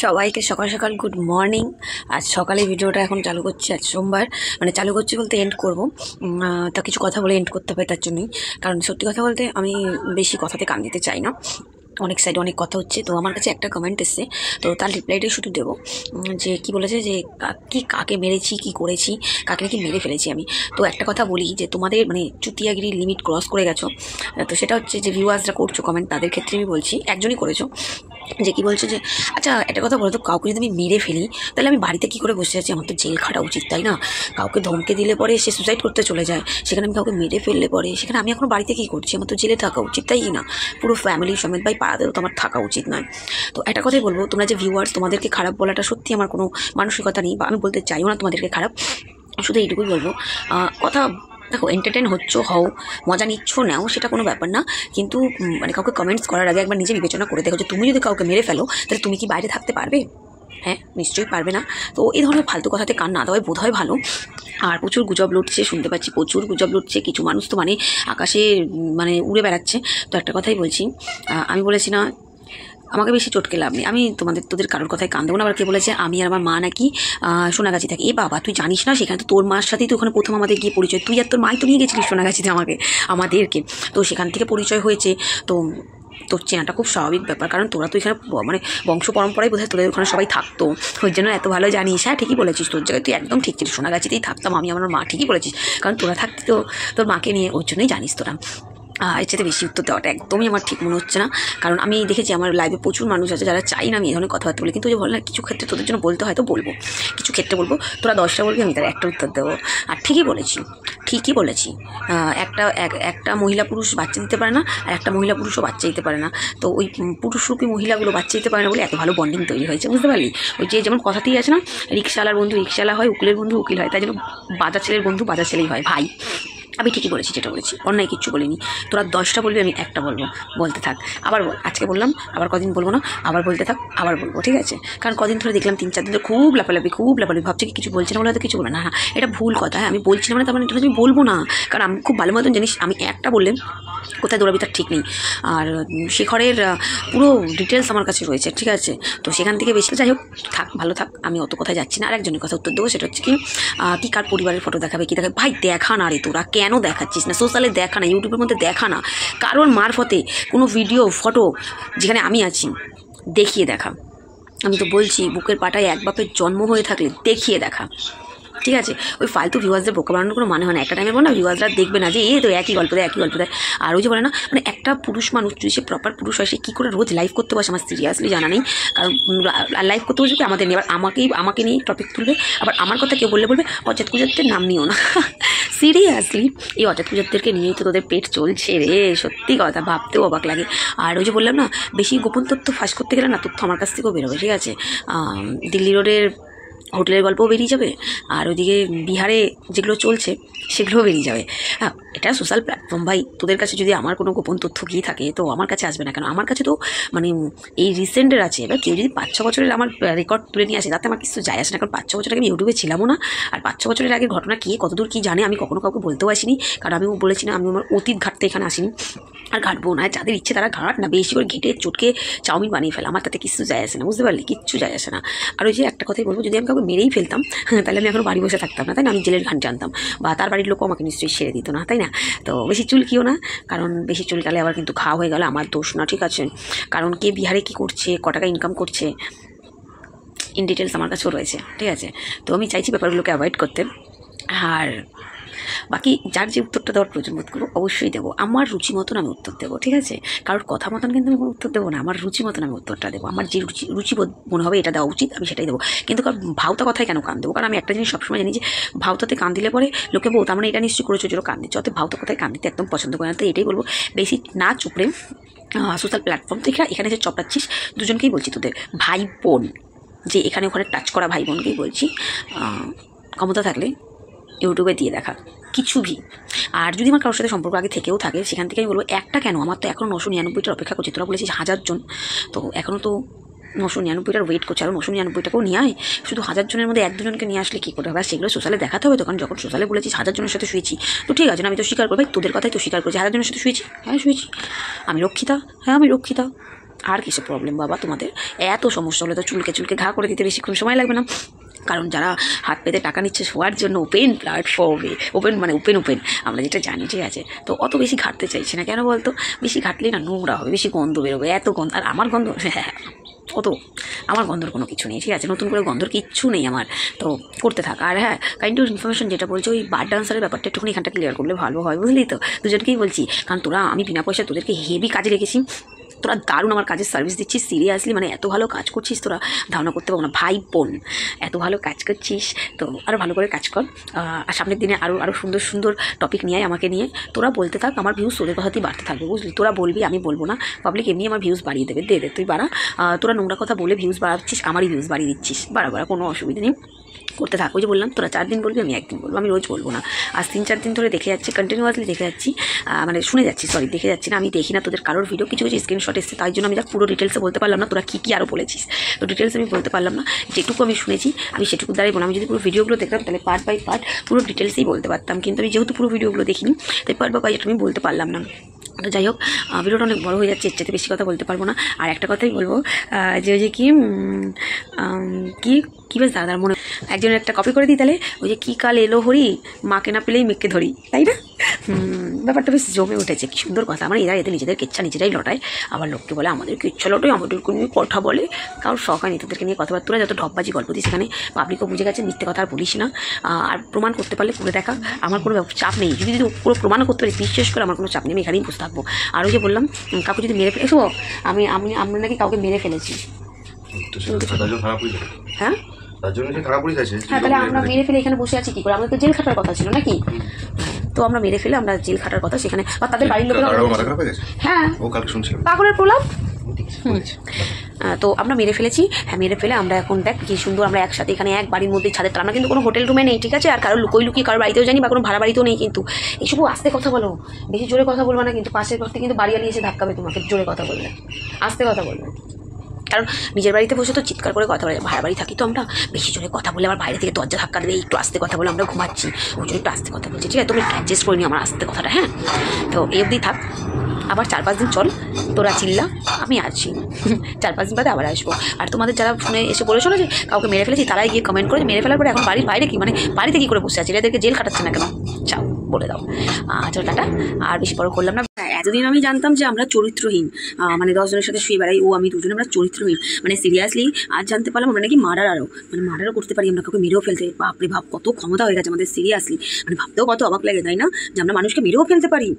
সবাইকে সকাল সকাল গুড মর্নিং। আজ সকালে ভিডিওটা এখন চালু করছি, আজ সোমবার, মানে চালু করছি বলতে এন্ড করবো। তা কিছু কথা বলে এন্ড করতে হবে, তার জন্যই। কারণ সত্যি কথা বলতে আমি বেশি কথাতে কান দিতে চাই না। অনেক সাইডে অনেক কথা হচ্ছে, তো আমার কাছে একটা কমেন্ট এসছে, তো তার রিপ্লাইটাই শুধু দেবো। যে কি বলেছে, যে কাকে মেরেছি, কি করেছি, কাকে নাকি মেরে ফেলেছি আমি। তো একটা কথা বলি, যে তোমাদের মানে চুতিয়াগিরি লিমিট ক্রস করে গেছো। তো সেটা হচ্ছে যে ভিউয়ার্সরা করছো কমেন্ট, তাদের ক্ষেত্রে আমি বলছি, একজনই করেছো, যে কি বলছে যে আচ্ছা একটা কথা বলো তো, কাউকে যদি আমি মেরে ফেলি তাহলে আমি বাড়িতে কি করে বসে আছি? আমার তো জেল খাটা উচিত, তাই না? কাউকে ধমকে দিলে পরে সে সুসাইড করতে চলে যায়, সেখানে আমি কাউকে মেরে ফেললে পরে সেখানে আমি এখন বাড়িতে কি করছি? আমার তো জেলে থাকা উচিত, তাই না? পুরো ফ্যামিলি সমেত ভাই পাড়াতেও তো আমার থাকা উচিত নয়। তো একটা কথাই বলবো, তোমরা যে ভিউয়ার্স, তোমাদেরকে খারাপ বলাটা সত্যি আমার কোনো মানসিকতা নেই, বা আমি বলতে চাইও না তোমাদেরকে খারাপ। শুধু এইটুকুই বলবো, কথা দেখো, এন্টারটেন হচ্ছ, হও, মজা নিচ্ছ, নাও, সেটা কোনো ব্যাপার না। কিন্তু মানে কাউকে কমেন্টস করার আগে একবার নিজে বিবেচনা করে দেখো, যে তুমি যদি কাউকে মেরে ফেলো তাহলে তুমি কি বাইরে থাকতে পারবে? হ্যাঁ, নিশ্চয়ই পারবে না। তো এই ধরনের ফালতু কথাতে কান না দেওয়াই বোধ হয় ভালো। আর প্রচুর গুজব লুটছে, শুনতে পাচ্ছি প্রচুর গুজব লুটছে, কিছু মানুষ তো মানে আকাশে মানে উড়ে বেড়াচ্ছে। তো একটা কথাই বলছি, আমি বলেছি না আমাকে বেশি চটকে লাভ নেই, আমি তোদের কারোর কথায় কান দেবো না। আবার কে বলেছে আমি আর আমার মা নাকি সোনাগাছি থাকি? এ বাবা, তুই জানিস না, সেখানে তো তোর মার সাথেই তো ওখানে প্রথম আমাদের গিয়ে পরিচয়, তুই আর তোর মাই তো নিয়ে গেছিলিস সোনাগাছিতে আমাদেরকে। তো সেখান থেকে পরিচয় হয়েছে। তো তোর চেনাটা খুব স্বাভাবিক ব্যাপার, কারণ তোরা তো এখানে মানে বংশ পরম্পরায় বোধহয় তোদের ওখানে সবাই থাকতো, ওই জন্য এত ভালো জানিস। হ্যাঁ, ঠিকই বলেছিস, তোর জায়গায় তুই একদম ঠিক ছিলিস, সোনাগাছিতেই থাকতাম আমি আমার মা, ঠিকই বলেছিস। কারণ তোরা থাকতি তো তোর মাকে নিয়ে, ওই জন্যই জানিস তোরা। এর চাইতে বেশি উত্তর দেওয়াটা একদমই আমার ঠিক মনে হচ্ছে না। কারণ আমি দেখেছি আমার লাইভে প্রচুর মানুষ আছে যারা চাই না আমি এই ধরনের কথাবার্তা বলি, কিন্তু যে বলে না কিছু ক্ষেত্রে তোদের জন্য বলতে হয় তো বলবো, কিছু ক্ষেত্রে বলবো। তোরা 10টা বলবি, আমি তার একটা উত্তর দেবো। আর ঠিকই বলেছি, ঠিকই বলেছি। একটা মহিলা পুরুষ বাচ্চা দিতে পারে না, আর একটা মহিলা পুরুষও বাচ্চা দিতে পারে না। তো ওই পুরুষরূপী মহিলাগুলো বাচ্চা দিতে পারে না বলে এত ভালো বন্ডিং তৈরি হয়েছে, বুঝতে পারলি? ওই যে যেমন কথাতেই আছে না, রিক্সাওয়ালার বন্ধু রিক্সাওয়ালা হয়, উকিলের বন্ধু উকিল হয়, তাই জন্য বাজার ছেলের বন্ধু বাজার ছেলেই হয় ভাই। আমি ঠিকই বলেছি, যেটা বলেছি অন্যায় কিচ্ছু বলিনি। তোরা 10টা বলবি, আমি একটা বলবো, বলতে থাক। আবার বল, আজকে বললাম, আবার কদিন বলবো না, আবার বলতে থাক, আবার বলবো, ঠিক আছে? কারণ কদিন ধরে দেখলাম 3-4 দিন ধরে খুব লাফালাফি, ভাবছি কি কিছু বলছি না বলে হয়তো কিছু বলে না। হ্যাঁ, এটা ভুল কথা। হ্যাঁ, আমি বলছি না মানে তার মানে এটা আমি বলবো না, কারণ আমি খুব ভালো মতন জানিস আমি একটা বললে কোথায় দৌড়াবি তার ঠিক নেই। আর শেখরের পুরো ডিটেলস আমার কাছে রয়েছে, ঠিক আছে? তো সেখান থেকে বেশি, যাই হোক, থাক, ভালো থাক, আমি অত কথায় যাচ্ছি না। আর একজনের কথা উত্তর দেবো, সেটা হচ্ছে কি কার পরিবারের ফটো দেখাবে, কি দেখাবে? ভাই দেখা না রে, তোরা কেন দেখাচ্ছিস না? সোশ্যালে দেখা না, ইউটিউবের মধ্যে দেখা না, কারোর মারফতে কোনো ভিডিও ফটো যেখানে আমি আছি দেখিয়ে দেখা। আমি তো বলছি, বুকের পাটায় এক বাপের জন্ম হয়ে থাকলে দেখিয়ে দেখা, ঠিক আছে? ওই ফালতু ভিউয়ার্সদের বোকা বানানোর কোনো মানে হয় না। একটা টাইমে বল না, ভিউয়ার্সরা দেখবে না যে এই তো একই গল্প দেয়, একই গল্প দেয়। আর ওই যে বলে না, মানে একটা পুরুষ মানুষ যদি সে প্রপার পুরুষ হয়, সে কী করে রোজ লাইভ করতে বসে আমার সিরিয়াসলি জানা নেই। কারণ লাইভ করতে বসে কি আমাদের নিয়ে, আবার আমাকে নিয়ে টপিক তুলবে, আবার আমার কথা কেউ বললে অজাত কুজাতদের নাম নিও না। সিরিয়াসলি, এই অজাত কুজাতদেরকে নিয়েই তো তোদের পেট চলছে রে, সত্যি কথা, ভাবতেও অবাক লাগে। আর ওই যে বললাম না, বেশি গোপন তথ্য ফাঁস করতে গেলে না, তথ্য আমার কাছ থেকেও বেরোবে, ঠিক আছে? দিল্লি রোডের হোটেলের গল্পও বেরিয়ে যাবে, আর ওইদিকে বিহারে যেগুলো চলছে সেগুলোও বেরিয়ে যাবে। হ্যাঁ, এটা সোশ্যাল প্ল্যাটফর্ম ভাই, তোদের কাছে যদি আমার কোনো গোপন তথ্য গিয়ে থাকে তো আমার কাছে আসবে না কেন? আমার কাছে তো মানে এই রিসেন্টের আছে। এবার কেউ যদি 5-6 বছরের আমার রেকর্ড তুলে নিয়ে আসে, তাতে আমার কিছু যায় আসে না, কারণ 5-6 বছর আগে আমি ইউটিউবে ছিলামও না। আর 5-6 বছরের আগের ঘটনা কে কতদূর কী জানে আমি কখনো কাউকে বলতেও আসিনি, কারণ আমিও বলেছি না, আমি আমার অতীত ঘাটতে এখানে আসিনি, আর ঘাটবো না। যাদের ইচ্ছে তারা ঘাট না, বেশি করে ঘেটে চটকে চাউমিন বানিয়ে ফেলা, আমার তাতে কিছু যায় আসে না, বুঝতে পারলি? কিচ্ছু যায় আসে না। আর ওই যে একটা কথাই বলবো, যদি আমি কাউকে মেরেই ফেলতাম তাহলে আমি এখনো বাড়ি বসে থাকতাম না, তাই না? আমি জেলের ঘান জানতাম, বা তার বাড়ির লোকও আমাকে নিশ্চয়ই সেরে দিত না, তাই না? তো বেশি চুলকিও না, কারণ বেশি চুলকালে আবার কিন্তু ঘা হয়ে গেল আমার দোষ না, ঠিক আছে? কারণ কে বিহারে কী করছে, ক টাকা ইনকাম করছে, ইন ডিটেলস আমার কাছেও রয়েছে, ঠিক আছে? তো আমি চাইছি ব্যাপারগুলোকে অ্যাভয়েড করতে। আর বাকি যার যে উত্তরটা দেওয়ার প্রয়োজন বোধ করবো অবশ্যই দেবো, আমার রুচি মতন আমি উত্তর দেবো, ঠিক আছে? কারোর কথা মতন কিন্তু আমি কোনো উত্তর দেবো না, আমার রুচি মতন আমি উত্তরটা দেবো, আমার যে রুচিবোধ মনে হবে এটা দেওয়া উচিত আমি সেটাই দেবো। কিন্তু ভাওতা কথায় কেন কান দেবো? কারণ আমি একটা জিনিস সবসময় জানি, যে ভাওতাতে কান দিলে পরে লোকে বলতো তার মানে এটা নিশ্চয়ই করেছো যেটা কান দিচ্ছে, অর্থাৎ ভাওতা কথায় কান দিতে একদম পছন্দ করে না। তো এটাই বলবো, বেশি না চুপড়ে সোশ্যাল প্ল্যাটফর্ম তো এখানে যে চপাচ্ছিস, দুজনকেই বলছি, তোদের ভাই বোন যে এখানে ওখানে টাচ করা ভাই বোনকেই বলছি, ক্ষমতা থাকলে ইউটিউবে দিয়ে দেখা কিছু ভি। আর যদি আমার কারোর সাথে সম্পর্ক আগে থেকেও থাকে, সেখান থেকে আমি বলবো একটা কেন, আমার তো এখনও 999টার অপেক্ষা করছি, তোরা বলেছিস 1000 জন, তো এখনও তো 999টার ওয়েট করছে, আরও 999টাকেও নিয়ে আয়। শুধু 1000 জনের মধ্যে 1-2জনকে নিয়ে আসলে কী করে হবে? আর সেগুলো সোশ্যালে দেখাতে হবে তো, কারণ যখন সোশ্যালে বলেছিস 1000 জনের সাথে শুয়েছি, তো ঠিক আছে না, আমি তো স্বীকার করবো, তোদের কথাই তো স্বীকার করছি, 1000 জনের সাথে শুয়েছি, হ্যাঁ শুয়েছি। আমি রক্ষিতা, হ্যাঁ আমি রক্ষিতা, আর কিসের প্রবলেম বাবা তোমাদের? এত সমস্যা হলে তো চুলকে চুলকে ঘা করে দিতে বেশিক্ষণ সময় লাগবে না। কারণ যারা হাত পেতে টাকা নিচ্ছে শোয়ার জন্য ওপেন প্ল্যাটফর্মে, ওপেন মানে ওপেন আমরা যেটা জানি, ঠিক আছে? তো অত বেশি ঘাটতে চাইছি না। কেন বলতো? বেশি ঘাটলেই না নোংরা হবে, বেশি গন্ধ বেরোবে, এত গন্ধ। আর আমার গন্ধ অত আমার গন্ধর কোনো কিছু নেই, ঠিক আছে? নতুন করে গন্ধর কিচ্ছু নেই আমার। তো করতে থাক। আর হ্যাঁ, কাইন্ড অফ ইনফরমেশন যেটা বলছো ওই বার ডান্সারের ব্যাপারটা একটুখানি এখানটা ক্লিয়ার করলে ভালো হয়, বুঝলি তো? দুজনকেই বলছি, কারণ তোরা আমি বিনা পয়সা তোদেরকে হেভি কাজে রেখেছি, তোরা দারুণ আমার কাজের সার্ভিস দিচ্ছিস, সিরিয়াসলি মানে এত ভালো কাজ করছিস তোরা ধারণা করতে পারবো না। ভাই বোন এত ভালো কাজ করছিস, তো আরও ভালো করে কাজ কর। আর সামনের দিনে আরও সুন্দর সুন্দর টপিক নিয়ে আমাকে নিয়ে তোরা বলতে থাক, আমার ভিউজ তোদের কথাতেই বাড়তে থাকবে, বুঝলি? তোরা বলবি, আমি বলবো না, পাবলিক এমনি আমার ভিউজ বাড়িয়ে দেবে। দে তুই বাড়া, তোরা নোংরা কথা বলে ভিউজ বাড়াচ্ছিস, আমারই ভিউজ বাড়িয়ে দিচ্ছিস, বাড়া কোনো অসুবিধা নেই, করতে থাক। ওই যে বললাম তোরা 4 দিন বলবি, আমি 1 দিন বলবো, আমি রোজ বলবো না। আজ 3-4 দিন ধরে দেখে যাচ্ছি, কন্টিনিউয়াসলি দেখে যাচ্ছি, মানে শুনে যাচ্ছি, সরি দেখে যাচ্ছি না, আমি দেখি না তোদের কারোর ভিডিও, কিছু কিছু স্ক্রিনশট এসছে, তাই জন্য আমি যা পুরো ডিটেলসে বলতে পারলাম না তোরা কী আরও বলেছিস, তো ডিটেলস আমি বলতে পারলাম না। যেটুকু আমি শুনেছি আমি সেটুকু দ্বারাই বললাম। আমি যদি পুরো ভিডিওগুলো দেখতাম তাহলে পার্ট বাই পার্ট পুরো ডিটেলসেই বলতে পারতাম, কিন্তু আমি যেহেতু পুরো ভিডিওগুলো দেখিনি তাই পার্ট বাই পার্ট আমি বলতে পারলাম না। তো যাই হোক, ভিডিওটা অনেক বড় হয়ে যাচ্ছে, এর চাইতে বেশি কথা বলতে পারবো না। আর একটা কথাই বলবো, যে ওই যে কি বেশ দাদার মনে একজনের একটা কপি করে দিই তাহলে, ওই যে কী কাল এলো হরি, মাকে না পেলেই মেঘকে ধরি, তাই না? ব্যাপারটা বেশ জমে উঠেছে, কি সুন্দর কথা। আমার এরা এদের নিজেদের কেচ্ছা নিজেরাই লটায়, আবার লোককে বলে আমাদের কেচ্ছা লটায়, আমাদেরকে নিয়ে কথা বলে। কারোর শখ হয়নি তোদেরকে নিয়ে কথাবার্তা, যত ঢপবাজি গল্প দিই সেখানে পাবলিকও বুঝে গেছে মিথ্যে কথা আর বলিস না। আর প্রমাণ করতে পারলে করে দেখা, আমার কোনো চাপ নেই। যদি পুরো প্রমাণও করতে পারি বিশ্বাস করে আমার কোনো চাপ নেই, আমি এখানেই বসে থাকবো। আর ওই যে বললাম কাউকে যদি মেরে ফেলেছো, আমরা নাকি কাউকে মেরে ফেলেছি, হ্যাঁ তাহলে আমরা মেরে ফেলে এখানে বসে আছি কি করে? আমাদের তো জেল খাটার কথা ছিল নাকি? তো আমরা মেরে ফেলে আমরা জেল খাটার কথা সেখানে, বা তাদের বাড়ির লোকেরা, হ্যাঁ পাগলের প্রলাপ। তো আমরা মেরে ফেলেছি, হ্যাঁ মেরে ফেলে আমরা এখন দেখ কি সুন্দর আমরা একসাথে এখানে এক বাড়ির মধ্যে ছাদের তলা, আমরা কিন্তু কোনো হোটেল রুমে নেই, ঠিক আছে? আর কারো লুকিয়ে কারোর বাড়িতেও জানি বা কোনো ভাড়া বাড়িতেও নেই। কিন্তু এইসব আস্তে কথা বলো, বেশি জোরে কথা বলবো না, কিন্তু পাশের ঘর থেকে কিন্তু বাড়ি আলিয়ে এসে ধাক্কাবে তোমাকে জোরে কথা বললে, আস্তে কথা বলবে। কারণ নিজের বাড়িতে বসে তো চিৎকার করে কথা বলে, ভাড়া বাড়ি থাকি তো আমরা, বেশি জোরে কথা বলে আবার বাইরে থেকে দরজা ধাক্কা দেবে, একটু আস্তে কথা বলে আমরা ঘুমাচ্ছি, ওই জন্য একটু আস্তে কথা বলছি, ঠিক আছে? তুমি অ্যাডজাস্ট করে নি আমার আস্তে কথাটা, হ্যাঁ? তো এই অবধি থাক, আবার 4-5 দিন চল, তোরা চিল্লা, আমি আছি 4-5 দিন বাদে আবার আসবো। আর তোমাদের যারা শুনে এসে বলেছো না যে কাউকে মেরে ফেলেছি, তারাই গিয়ে কমেন্ট করে মেরে ফেলার পরে এখন বাড়ির বাইরে কি, মানে বাড়িতে কী করে বসে আছে, এদেরকে জেল খাটাচ্ছে না কেন? চাও বলে দাও। চলো টাটা, আর বেশি বড় করলাম না। এতদিন আমি জানতাম যে আমরা চরিত্রহীন, মানে 10 জনের সাথে শুয়ে বেড়াই, আমি দুজনে আমরা চরিত্রহীন, মানে সিরিয়াসলি আজ জানতে পারলাম আমরা নাকি মার্ডারও করতে পারি, আমরা কাউকে মেরেও ফেলতে। বাপরে ভাব, কত ক্ষমতা হয়ে গেছে আমাদের, সিরিয়াসলি মানে ভাবতেও কত অবাক লাগে, তাই না? যে আমরা মানুষকে মেরেও ফেলতে পারি,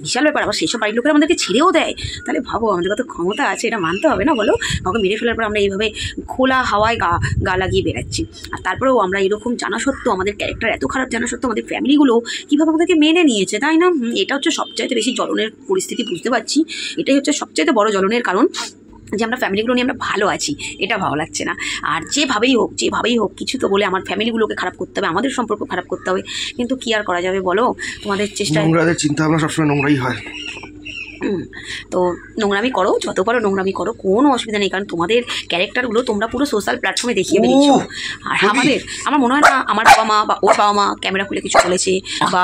বিশাল ব্যাপার। আবার সেই সব বাড়ির লোকেরা আমাদেরকে ছেড়েও দেয়, তাহলে ভাবো আমাদের কত ক্ষমতা আছে, এটা মানতে হবে না বলো? কাউকে মেরে ফেলার পর আমরা এইভাবে খোলা হাওয়ায় গা লাগিয়ে বেড়াচ্ছি। আর তারপরেও আমরা এরকম জানা সত্ত্বেও, আমাদের ক্যারেক্টার এত খারাপ জানা সত্ত্বেও আমাদের ফ্যামিলিগুলো কীভাবে আমাদেরকে মেনে নিয়েছে, তাই না? এটা হচ্ছে সবচাইতে বেশি জ্বলনের পরিস্থিতি, বুঝতে পারছি। এটাই হচ্ছে সবচাইতে বড় জ্বলনের কারণ, যে আমরা ফ্যামিলিগুলো নিয়ে আমরা ভালো আছি, এটা ভালো লাগছে না। আর যেভাবেই হোক কিছু তো বলে আমার ফ্যামিলিগুলোকে খারাপ করতে হবে, আমাদের সম্পর্ক খারাপ করতে হবে, কিন্তু কি আর করা যাবে বলো? তোমাদের চেষ্টা, চিন্তা ভাবনা সবসময় নোংরাই হয়। তো নোংরামি করো, যত পারো নোংরামি করো, কোনো অসুবিধা নেই, কারণ তোমাদের ক্যারেক্টারগুলো তোমরা পুরো সোশ্যাল প্ল্যাটফর্মে দেখিয়ে বেরিয়েছো। আর আমার মনে হয় না আমার বাবা মা বা ওর বাবা মা ক্যামেরা খুলে কিছু বলেছে, বা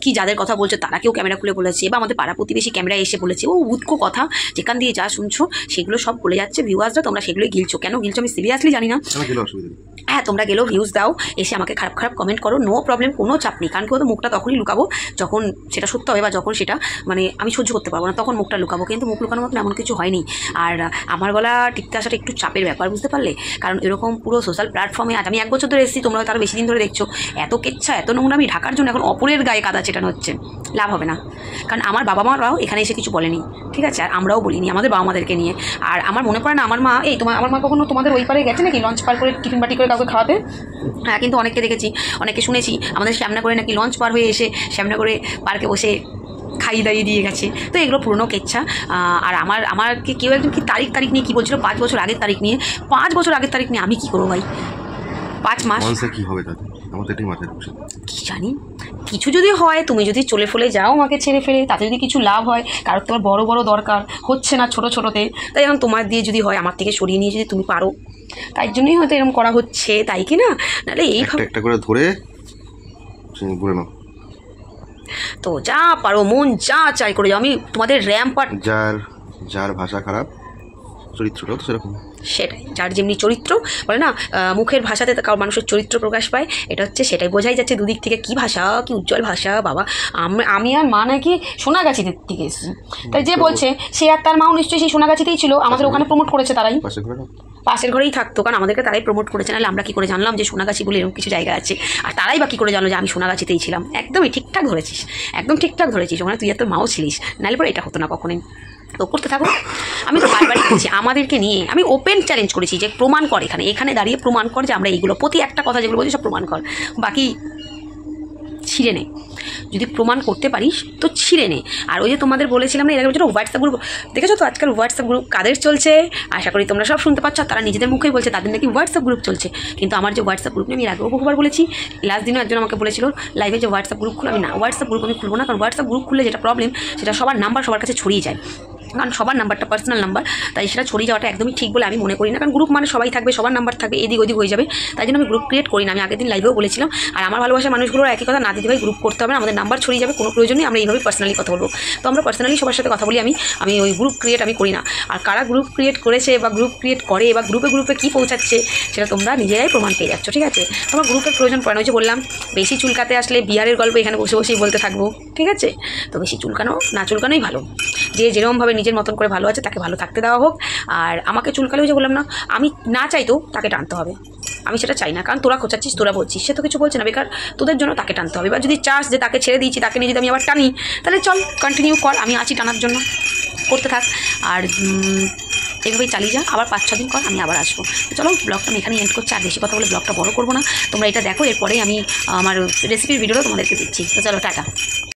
কি যাদের কথা বলছো তারা কেউ ক্যামেরা খুলে বলেছে, বা আমাদের পাড়া প্রতিবেশী ক্যামেরায় এসে বলেছে, উৎকো কথা যেখান দিয়ে যা শুনছো সেগুলো সব বলে যাচ্ছে ভিউয়ার্সরা, তোমরা সেগুলোই গিলছো। কেন গিলছো আমি সিরিয়াসলি জানি না। হ্যাঁ তোমরা গেলেও ভিউজ দাও, এসে আমাকে খারাপ খারাপ কমেন্ট করো, নো প্রবলেম, কোনো চাপ নেই। কারণ কেউ তো মুখটা তখনই লুকাবো যখন সেটা সত্য হবে, বা যখন সেটা মানে আমি সহ্য করতে পারবো না, তখন মুখটা লুকাবো, কিন্তু মুখ লুকানোর মতন এমন কিছু হয়নি। আর আমার গলা টিকতে আসাটা একটু চাপের ব্যাপার, বুঝতে পারলে? কারণ এরকম পুরো সোশ্যাল প্ল্যাটফর্মে আজ আমি 1 বছর ধরে এসেছি, তোমরা তারা বেশি দিন ধরে দেখছো, এত কেচ্ছা এত নোংরামি ঢাকার জন্য এখন অপরের গায়ে কাদা চেটানো হচ্ছে, লাভ হবে না। কারণ আমার বাবা মারাও এখানে এসে কিছু বলেনি, ঠিক আছে? আর আমরাও বলিনি আমাদের বাবা মাদেরকে নিয়ে। আর আমার মনে পড়ে না আমার মা, আমার মা কখনো তোমাদের ওই পারে গেছে নাকি লঞ্চ পার করে টিফিন বাটি করে কাউকে খাওয়াতে? হ্যাঁ, কিন্তু অনেককে দেখেছি, অনেকে শুনেছি আমাদের শ্যামনা করে নাকি লঞ্চ পার হয়ে এসে শ্যামনা করে পার্কে বসে খাইয়ে দাইয়ে দিয়ে গেছে। তো এগুলো পুরনো কেচ্ছা। আর আমারকে কেউ একজন কি তারিখ নিয়ে কী বলছিল, 5 বছর আগের তারিখ নিয়ে, 5 বছর আগের তারিখ নিয়ে আমি কী করবো ভাই? 5 মাস কী হবে তাতে? কি জানি, কিছু যদি হয়, তুমি যদি চলে ফলে যাও আমাকে ছেড়ে ফেলে, তাতে যদি কিছু লাভ হয়, কারণ তোমার বড় বড় দরকার হচ্ছে না ছোটোতে, তাই এখন তোমার দিয়ে যদি হয়, আমার থেকে সরিয়ে নিয়ে যদি তুমি পারো, তাই জন্যই হয়তো এরকম করা হচ্ছে, তাই কি না? নাহলে এইভাবে একটা করে ধরে বলে নাও, তো যা পারো মন যা চাই করে যাও, আমি তোমাদের র্যাম্প পার্ট। যার ভাষা খারাপ চরিত্রটাও তো সেরকম। সেটাই, যার যেমনি চরিত্র বলে না, মুখের ভাষাতে কারো মানুষের চরিত্র প্রকাশ পায়, এটা হচ্ছে সেটাই বোঝাই যাচ্ছে দুদিক থেকে। কি ভাষা, কি উজ্জ্বল ভাষা বাবা। আমি আর মা নাকি সোনাগাছির থেকে এসেছি, তাই যে বলছে সে আর তার মাও নিশ্চয়ই সেই সোনাগাছিতেই ছিল, আমাদের ওখানে প্রমোট করেছে তারাই, পাশের ঘরেই থাকতো, কারণ আমাদেরকে তারাই প্রমোট করেছে, নাহলে আমরা কী করে জানলাম যে সোনাগাছি বলে এরকম কিছু জায়গা আছে, আর তারাই বা কী করে জানলো যে আমি সোনাগাছিতেই ছিলাম। একদমই ঠিকঠাক ধরেছিস, একদম ঠিকঠাক ধরেছিস, ওখানে তুই আর তোর মাও ছিলিস, নাহলে পরে এটা হতো না কখনোই। তো করতে থাকো। আমি তো বারবারই বলছি আমাদেরকে নিয়ে আমি ওপেন চ্যালেঞ্জ করেছি যে প্রমাণ কর, এখানে দাঁড়িয়ে প্রমাণ কর যে আমরা এইগুলো প্রতি একটা কথা যেগুলো বলছি সব প্রমাণ কর, বাকি ছিঁড়ে নে। যদি প্রমাণ করতে পারিস তো ছিঁড়ে নে। আর ওই যে তোমাদের বলেছিলাম না এর আগে বছর হোয়াটসঅ্যাপ গ্রুপ দেখেছো তো, আজকাল হোয়াটসঅ্যাপ গ্রুপ কাদের চলছে আশা করি তোমরা সব শুনতে পাচ্ছ, তারা নিজেদের মুখেই বলছে তাদের নাকি হোয়াটসঅ্যাপ গ্রুপ চলছে। কিন্তু আমার যে হোয়াটসঅ্যাপ গ্রুপ নিয়ে আমি এর আগেও বহুবার বলেছি, লাস্ট দিনও একজন আমাকে বলেছিল লাইভে যে হোয়াটসঅ্যাপ গ্রুপ খুলে, আমি না হোয়াটসঅ্যাপ গ্রুপ আমি খুলবো না, কারণ হোয়াটসঅ্যাপ গ্রুপ খুললে যেটা প্রবলেম সেটা সবার নাম্বার সবার কাছে ছড়িয়ে যায়, কারণ সবার নাম্বারটা পার্সোনাল নাম্বার, তাই সেটা ছড়িয়ে যাওয়াটা একদমই ঠিক বলে আমি মনে করি না। কারণ গ্রুপ মানে সবাই থাকবে, সবার নাম্বার থাকবে, এদিক ওদিক হয়ে যাবে, তাই জন্য আমি গ্রুপ ক্রিয়েট করি না। আমি আগের দিন লাইভেও বলেছিলাম। আর আমার ভালোবাসার মানুষগুলোর একই কথা, না দিদি ভাই গ্রুপ করতে হবে না, আমাদের নাম্বার ছড়িয়ে যাবে, কোনো প্রয়োজন নেই, আমরা এইভাবে পার্সোনালি কথা বলবো। তো আমরা পার্সোনালি সবার সাথে কথা বলি, আমি ওই গ্রুপ ক্রিয়েট আমি করি না। আর কারা গ্রুপ ক্রিয়েট করেছে বা গ্রুপ ক্রিয়েট করে বা গ্রুপে কী পৌঁছাচ্ছে সেটা তোমরা নিজেরাই প্রমাণ পেয়ে যাচ্ছ, ঠিক আছে? তোমার গ্রুপের প্রয়োজন পড়ে না। ওই যে বললাম বেশি চুলকাতে আসলে বিয়ারের গল্প এখানে বসে বসেই বলতে থাকবো, ঠিক আছে? তো বেশি চুলকানো না চুলকানোই ভালো, যে যেরকমভাবে নিজের মতন করে ভালো আছে তাকে ভালো থাকতে দেওয়া হোক। আর আমাকে চুলকালেও যে বললাম না, আমি না চাইতেও তাকে টানতে হবে, আমি সেটা চাই না, কারণ তোরা খোঁচাচ্ছিস, তোরা বলছিস, সে তো কিছু বলছে না, বেকার তোদের জন্য তাকে টানতে হবে। এবার যদি চাস যে তাকে ছেড়ে দিয়েছি, তাকে নিয়ে যদি আমি আবার টানি, তাহলে চল কন্টিনিউ কর, আমি আছি টানার জন্য, করতে থাক। আর এইভাবেই চালিয়ে যা, আবার 5-6 দিন কর, আমি আবার আসবো। তো চলো ব্লগটা আমি এখানেই এন্ড করছি, আর বেশি কথা বলে ব্লগটা বড় করবো না। তোমরা এটা দেখো, এরপরেই আমি আমার রেসিপির ভিডিওটা তোমাদেরকে দিচ্ছি। তো চলো টাটা।